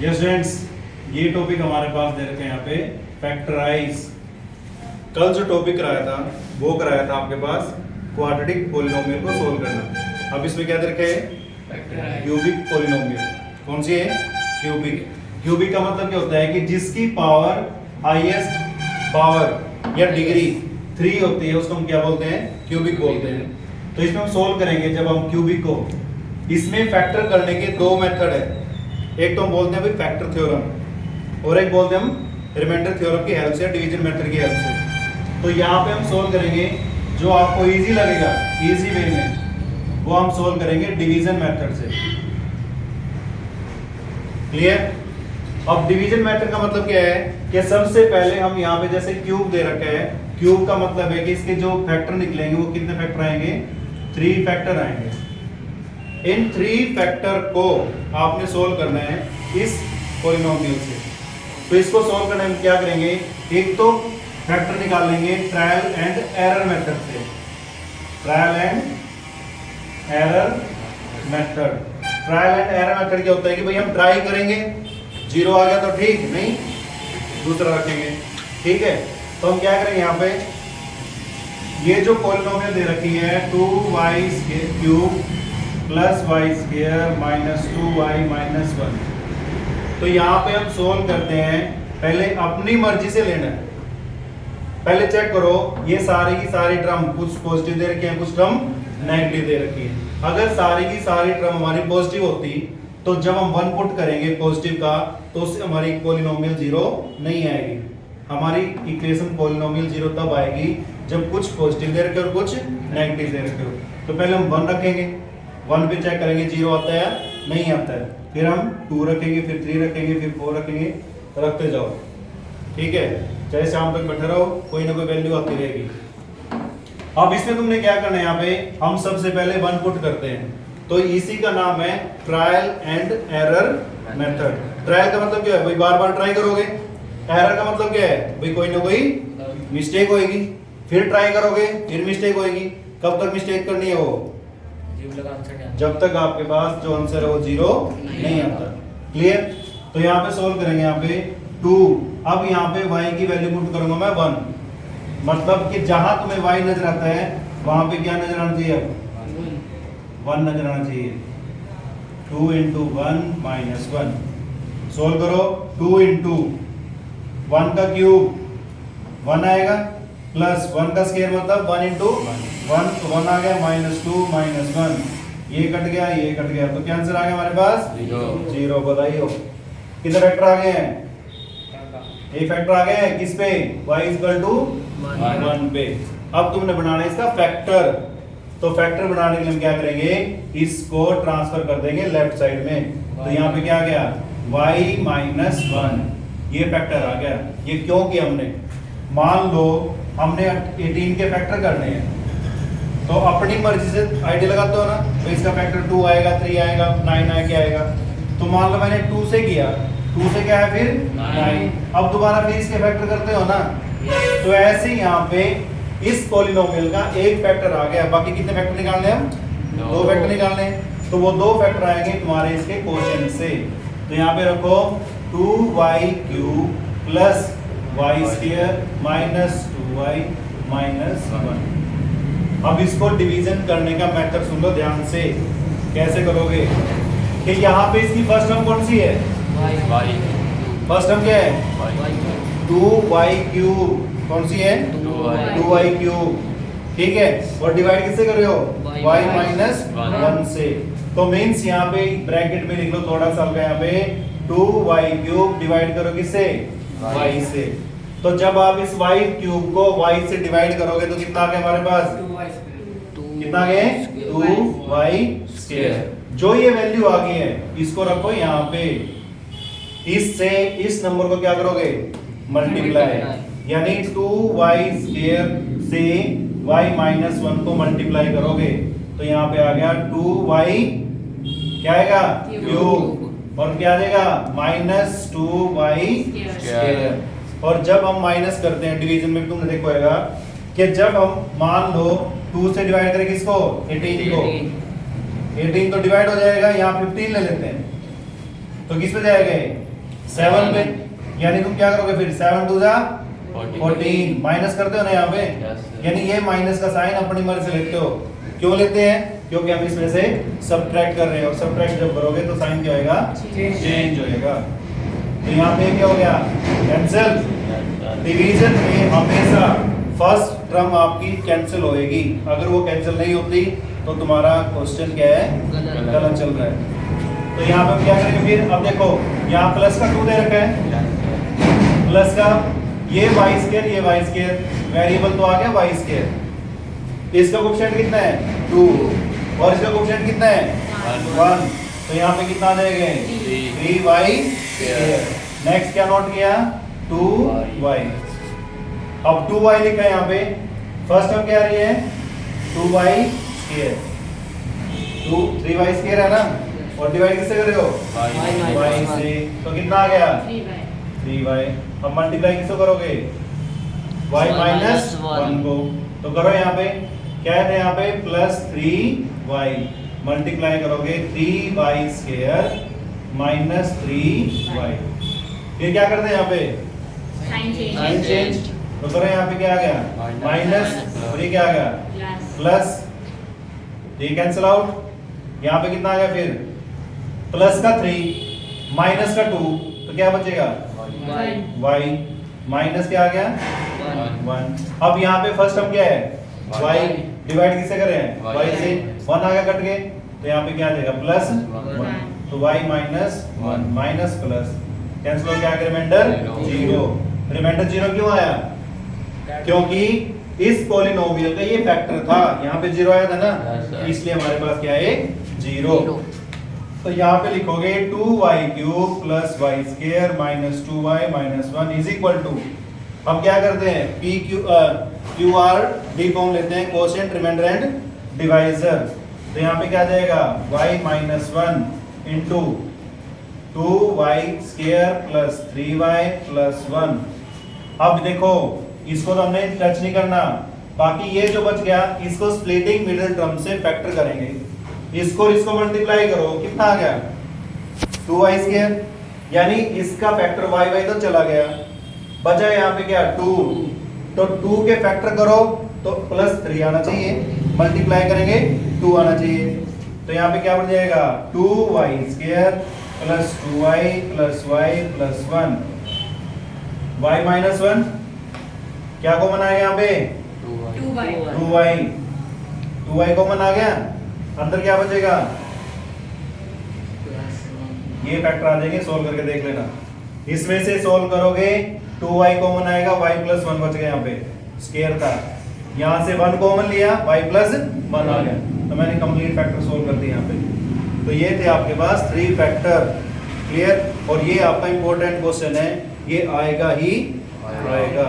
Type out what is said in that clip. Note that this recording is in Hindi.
यस स्टूडेंट्स, ये टॉपिक हमारे पास दे रखे हैं यहाँ पे फैक्टराइज। कल जो टॉपिक कराया था वो कराया था आपके पास क्वाड्रेटिक पॉलिनोमियल को सोल्व करना। अब इसमें क्या दे रखे हैं? Cubic polynomial. कौन सी है? क्यूबिक। क्यूबिक का मतलब क्या होता है कि जिसकी पावर हाईएस्ट पावर या डिग्री 3 होती है उसको हम क्या बोलते हैं? क्यूबिक बोलते हैं। तो इसमें हम सोल्व करेंगे जब हम क्यूबिक को। इसमें फैक्टर करने के दो मेथड है। एक तो हम बोलते हैं भाई फैक्टर थ्योरम और एक बोलते हैं हम रिमाइंडर थ्योरम की हेल्प से, डिवीजन मेथड की हेल्प से। तो यहाँ पे हम सोल्व करेंगे जो आपको इजी लगेगा, इजी वे में वो हम सोल्व करेंगे डिवीजन मेथड से। क्लियर? अब डिवीजन मेथड का मतलब क्या है कि सबसे पहले हम यहाँ पे जैसे क्यूब दे रखा है, क्यूब का मतलब है कि इसके जो फैक्टर निकलेंगे वो कितने फैक्टर आएंगे? 3 फैक्टर आएंगे। इन 3 फैक्टर को आपने सोल्व करना है इस पॉलिनोमियल से। तो इसको सोल्व करने में क्या करेंगे? एक तो फैक्टर निकाल लेंगे ट्रायल एंड एरर मेथड से। Trial and error method. Trial and error method क्या होता है कि भाई हम ट्राई करेंगे, 0 आ गया तो ठीक, नहीं दूसरा रखेंगे। ठीक है, तो हम क्या करेंगे यहाँ पे ये जो पॉलिनोमियल दे रखी है 2y cube plus y square minus 2y minus 1, तो यहाँ पे हम सोल्व करते हैं। पहले अपनी मर्जी से लेना है। पहले चेक करो ये सारी की सारी टर्म कुछ पॉजिटिव दे रखी है, कुछ टर्म नेगेटिव दे रखी है। अगर सारी की सारी टर्म हमारी पॉजिटिव होती तो जब हम 1 पुट करेंगे पॉजिटिव का तो उससे हमारी पॉलिनोमियल 0 नहीं आएगी। हमारी इक्वेशन पॉलिनोमियल 0 तब आएगी जब कुछ पॉजिटिव दे रखे और कुछ नेगेटिव दे रखे हो। तो पहले हम 1 रखेंगे, 1 पे चेक करेंगे 0 आता है या नहीं आता है। फिर हम 2 रखेंगे, फिर 3 रखेंगे, फिर 4 रखेंगे, रखते जाओ। ठीक है, चाहे शाम तक बैठे रहो, कोई ना कोई वैल्यू आती रहेगी। अब इसमें तुमने क्या करना है, यहाँ पे हम सबसे पहले 1 पुट करते हैं। तो इसी का नाम है trial and error method. Trial का मतलब क्या है? भाई बार बार ट्राई करोगे। एरर का मतलब क्या है? भाई कोई ना कोई मिस्टेक होगी, फिर ट्राई करोगे, फिर मिस्टेक होगी। कब तक मिस्टेक करनी है? वो जब तक आपके पास जो आंसर है वो 0 नहीं आता। क्लियर? तो यहाँ पे सोल्व करेंगे, यहाँ पे 2। अब यहाँ पे y की वैल्यू पुट करूंगा मैं 1, मतलब कि जहां तुम्हें y नजर आता है वहां पे क्या नजर आना चाहिए? 1 नजर आना चाहिए। 2 इंटू 1 माइनस 1। सोल्व करो। 2 इंटू 1 का क्यूब 1 आएगा, प्लस 1 का स्क्वायर मतलब 1 इंटू 1, तो 1 आ गया, माइनस 2 माइनस 1, ये कट गया, ये कट गया, तो क्या आंसर आ गया हमारे पास? 0। बताइए कितने फैक्टर आ गए हैं? एक फैक्टर आ गए हैं किस पे? y इक्वल टू 1 पे। अब तुमने बनाना है इसका फैक्टर। तो फैक्टर बनाने के लिए हम क्या करेंगे? इसको ट्रांसफर कर देंगे लेफ्ट साइड में। तो यहाँ पे क्या आ गया? y माइनस 1, ये फैक्टर आ गया। ये क्यों किया हमने? मान लो हमने 18 के फैक्टर करने हैं, तो अपनी मर्जी से आइडिया लगाते हो ना, तो इसका फैक्टर 2 आएगा, 3 आएगा, 9 आएगा, क्या आएगा। तो मान लो मैंने 2 से किया, 2 से क्या है फिर 9। अब दोबारा फिर इसके फैक्टर करते हो ना। तो ऐसे ही यहाँ पे इस पॉलिनोमियल का एक फैक्टर आ गया, बाकी कितने फैक्टर निकालने हैं? 2 फैक्टर निकालने हैं। तो वो 2 फैक्टर आएंगे तुम्हारे इसके कोशेंट से। तो यहाँ पे रखो 2y cube plus y square minus 2y minus 1। अब इसको डिवीजन करने का मेथड सुन लो ध्यान से। कैसे करोगे कि यहाँ पे इसकी फर्स्ट टर्म कौन सी है? y। फर्स्ट टर्म क्या है? 2y cube. कौन सी है? 2y cube. ठीक है, और डिवाइड किससे कर रहे हो? y माइनस 1 से। तो मीन्स यहाँ पे ब्रैकेट में लिख लो थोड़ा सा हल्का, यहाँ पे 2y क्यूब डिवाइड करो किससे? y से। तो जब आप इस y क्यूब को y से डिवाइड करोगे तो कितना आ गया हमारे पास? कितना आ गया? 2y square. जो ये वैल्यू आ गई है इसको रखो यहाँ पे। इससे इस नंबर को क्या करोगे? मल्टीप्लाई, यानी 2y स्क्वायर से y माइनस 1 को मल्टीप्लाई करोगे तो यहाँ पे आ गया 2y क्या आएगा? क्यूब। और क्या आ जाएगा? Minus 2y square. और जब हम माइनस करते हैं डिवीजन में तुमने देखा होगा कि जब हम मान लो 2 से डिवाइड करें किसको? 18 को। 18 तो डिवाइड हो जाएगा, यहाँ 15 ले लेते हैं तो किस पे जाएगा? 7 पे, यानी तुम क्या करोगे फिर 7 2 जा 14 माइनस करते हो ना यहाँ पे, यानी ये माइनस का साइन अपनी मर्जी से लेते हो। क्यों लेते हैं? क्योंकि हम इसमें से सब्ट्रैक्ट कर रहे हैं, और सब्ट्रैक्ट जब करोगे तो साइन क्या होएगा? चेंज होएगा। तो यहाँ पे क्या हो गया? कैंसिल। डिवीजन में हमेशा फर्स्ट टर्म आपकी कैंसिल होएगी, अगर वो कैंसिल नहीं होती तो तुम्हारा क्वेश्चन क्या है? गलत चल रहा है। तो यहाँ पे हम क्या करेंगे फिर? अब देखो यहाँ प्लस का 2 दे रखा है, प्लस का ये वाई स्क्वायर, ये वाई स्क्वायर, वेरिएबल तो आ गया वाई स्क्वायर। इसका कोएफिशिएंट कितना है? 2, और इसका कोएफिशिएंट कितना है? 1। तो यहाँ पे कितना आ जाएगा? 3y square. नेक्स्ट क्या नोट किया? 2y। अब 2y लिखा है यहाँ पे, फर्स्ट टर्म क्या आ रही है? 2y स्क्वायर, 3y स्क्वायर है ना, और डिवाइड किससे कर रहे हो? y से, तो कितना आ गया? 3y। अब मल्टीप्लाई किससे करोगे? y माइनस 1 को, तो करो यहाँ पे क्या है? यहाँ पे प्लस 3y मल्टीप्लाई करोगे 3y स्क्वायर माइनस 3y। फिर क्या करते हैं यहाँ पे? Sign change. तो करो यहाँ पे क्या आ गया? माइनस, और ये क्या आ गया? प्लस। ये कैंसिल आउट, यहाँ पे कितना आ गया फिर? प्लस का 3 माइनस का 2, तो क्या बचेगा? y माइनस क्या आ गया? 1। अब यहाँ पे फर्स्ट टर्म क्या है? y डिवाइड किससे करें? y से, 1 आ गया कट के, तो यहाँ पे क्या आ जाएगा? प्लस 1। तो y minus 1 minus plus cancel हो गया, रिमाइंडर 0। रिमाइंडर 0 क्यों आया? क्योंकि इस पॉलिनोमियल का ये फैक्टर था, यहाँ पे 0 आया था ना, इसलिए हमारे पास क्या है? 0। तो यहाँ पे लिखोगे 2y cube plus y square minus 2y minus 1 is equal to, हम क्या करते हैं? क्यू आर डी फॉर्म लेते हैं, कोशेंट, रिमाइंडर एंड डिवाइजर। तो यहाँ पे क्या आ जाएगा? y minus 1 into 2y square plus 3y plus 1। अब देखो इसको तो हमने टच नहीं करना, बाकी ये जो बच गया इसको स्प्लिटिंग मिडिल टर्म से फैक्टर करेंगे। इसको मल्टीप्लाई करो, कितना आ गया? 2y स्क्वायर, यानी इसका फैक्टर y तो चला गया, बचा यहाँ पे क्या? 2। तो 2 के फैक्टर करो तो प्लस 3 आना चाहिए, मल्टीप्लाई करेंगे 2 आना चाहिए। तो यहाँ पे क्या बन जाएगा? 2y square plus 2y plus y plus 1, y minus 1 क्या कॉमन आ गया यहाँ पे? 2y कॉमन आ गया, अंदर क्या बचेगा? ये फैक्टर आ जाएंगे, सोल्व करके देख लेना। इसमें से सोल्व करोगे 2y कॉमन आएगा, y प्लस 1 बच गया, यहाँ पे स्क्वायर था, यहाँ से 1 कॉमन लिया, y प्लस 1 आ गया, तो मैंने कंप्लीट फैक्टर सोल्व कर दिया यहाँ पे। तो ये थे आपके पास 3 फैक्टर, क्लियर। और ये आपका इंपॉर्टेंट क्वेश्चन है, ये आएगा ही आएगा।